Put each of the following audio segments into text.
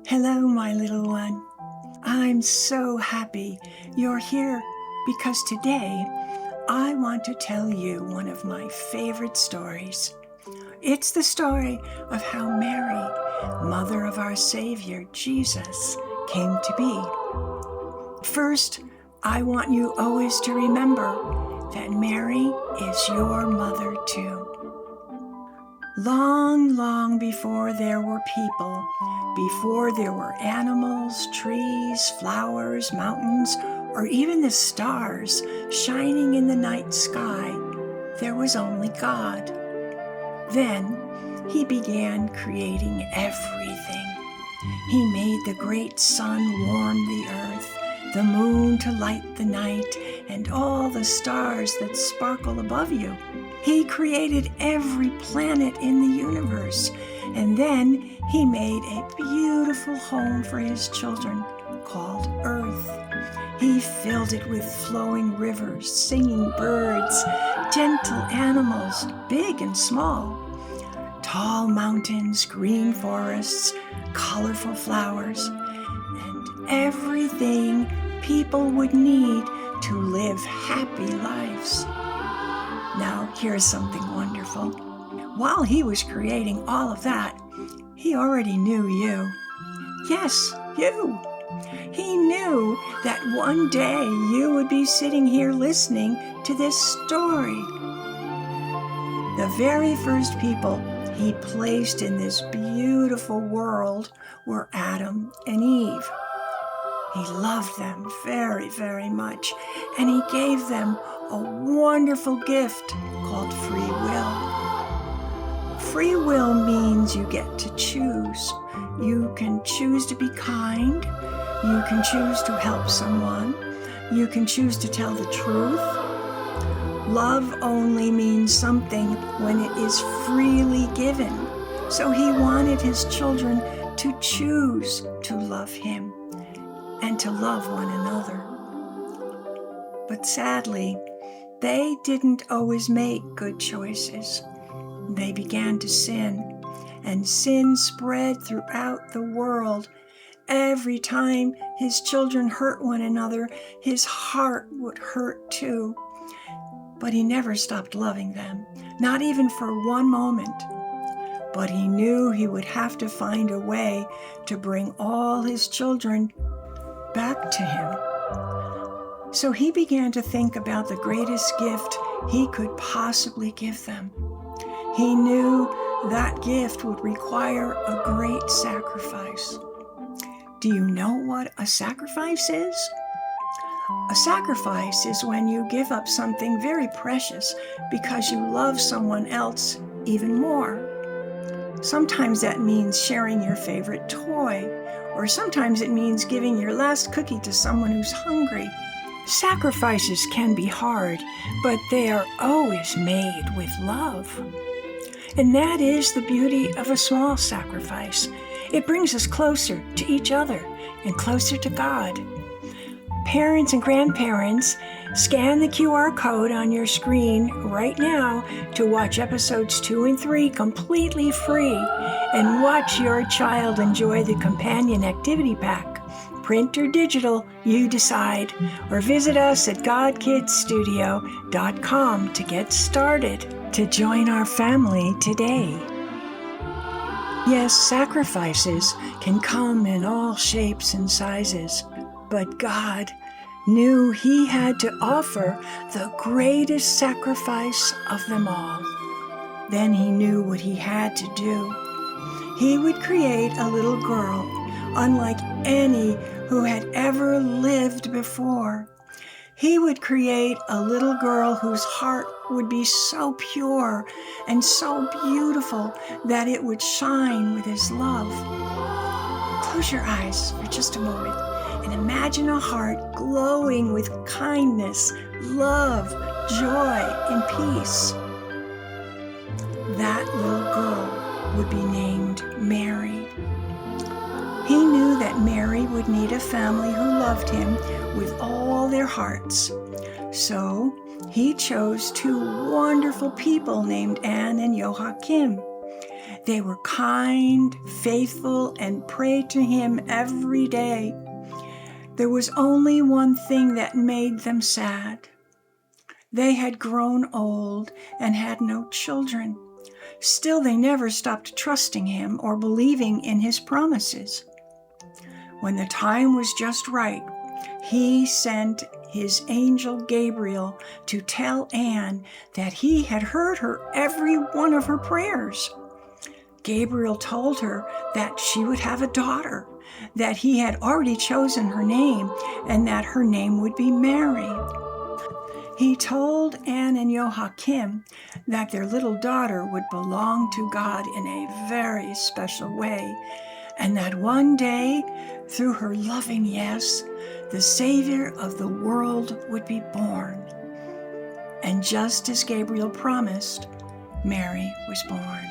Hello, my little one. I'm so happy you're here because today I want to tell you one of my favorite stories. It's the story of how Mary, mother of our Savior, Jesus, came to be. First, I want you always to remember that Mary is your mother too. Long, long before there were people, before there were animals, trees, flowers, mountains, or even the stars shining in the night sky, there was only God. Then He began creating everything. He made the great sun warm the earth, the moon to light the night, and all the stars that sparkle above you. He created every planet in the universe, and then He made a beautiful home for His children called Earth. He filled it with flowing rivers, singing birds, gentle animals, big and small, tall mountains, green forests, colorful flowers, and everything people would need to live happy lives. Now, here's something wonderful. While He was creating all of that, He already knew you. Yes, you. He knew that one day you would be sitting here listening to this story. The very first people He placed in this beautiful world were Adam and Eve. He loved them very, very much, and He gave them a wonderful gift called free will. Free will means you get to choose. You can choose to be kind. You can choose to help someone. You can choose to tell the truth. Love only means something when it is freely given. So He wanted His children to choose to love Him and to love one another. But sadly, they didn't always make good choices. They began to sin, and sin spread throughout the world. Every time His children hurt one another, His heart would hurt too. But He never stopped loving them, not even for one moment. But He knew He would have to find a way to bring all His children back to Him. So He began to think about the greatest gift He could possibly give them. He knew that gift would require a great sacrifice. Do you know what a sacrifice is? A sacrifice is when you give up something very precious because you love someone else even more. Sometimes that means sharing your favorite toy, or sometimes it means giving your last cookie to someone who's hungry. Sacrifices can be hard, but they are always made with love. And that is the beauty of a small sacrifice. It brings us closer to each other and closer to God. Parents and grandparents, scan the QR code on your screen right now to watch episodes 2 and 3 completely free and watch your child enjoy the companion activity pack. Print or digital, you decide, or visit us at godkidsstudio.com to get started, to join our family today. Yes, sacrifices can come in all shapes and sizes, but God knew He had to offer the greatest sacrifice of them all. Then He knew what He had to do. He would create a little girl, unlike any who had ever lived before. He would create a little girl whose heart would be so pure and so beautiful that it would shine with His love. Close your eyes for just a moment and imagine a heart glowing with kindness, love, joy, and peace. That little girl would be named Mary. He knew that Mary would need a family who loved Him with all their hearts. So He chose 2 wonderful people named Anne and Joachim. They were kind, faithful, and prayed to him every day. There was only one thing that made them sad. They had grown old and had no children. Still, they never stopped trusting him or believing in his promises. When the time was just right, he sent his angel Gabriel to tell Anne that he had heard every one of her prayers. Gabriel told her that she would have a daughter, that he had already chosen her name, and that her name would be Mary. He told Anne and Joachim that their little daughter would belong to God in a very special way, and that one day, through her loving yes, the Savior of the world would be born. And just as Gabriel promised, Mary was born.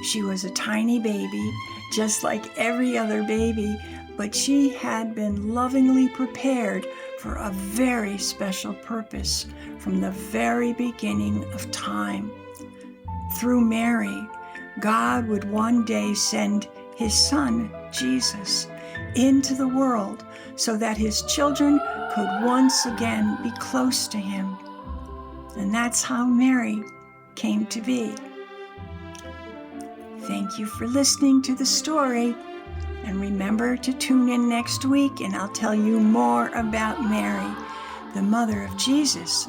She was a tiny baby, just like every other baby, but she had been lovingly prepared for a very special purpose from the very beginning of time. Through Mary, God would one day send his Son, Jesus, into the world so that his children could once again be close to him. And that's how Mary came to be. Thank you for listening to the story. And remember to tune in next week and I'll tell you more about Mary, the mother of Jesus,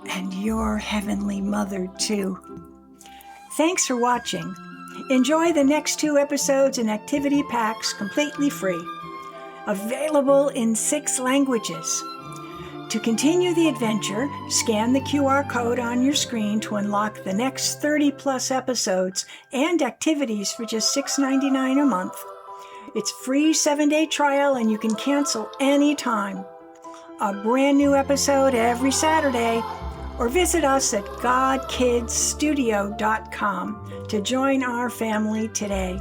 and your heavenly mother too. Thanks for watching. Enjoy the next 2 episodes and activity packs completely free. Available in 6 languages. To continue the adventure, scan the QR code on your screen to unlock the next 30+ episodes and activities for just $6.99 a month. It's free 7-day trial and you can cancel anytime. A brand new episode every Saturday, or visit us at godkidsstudio.com to join our family today.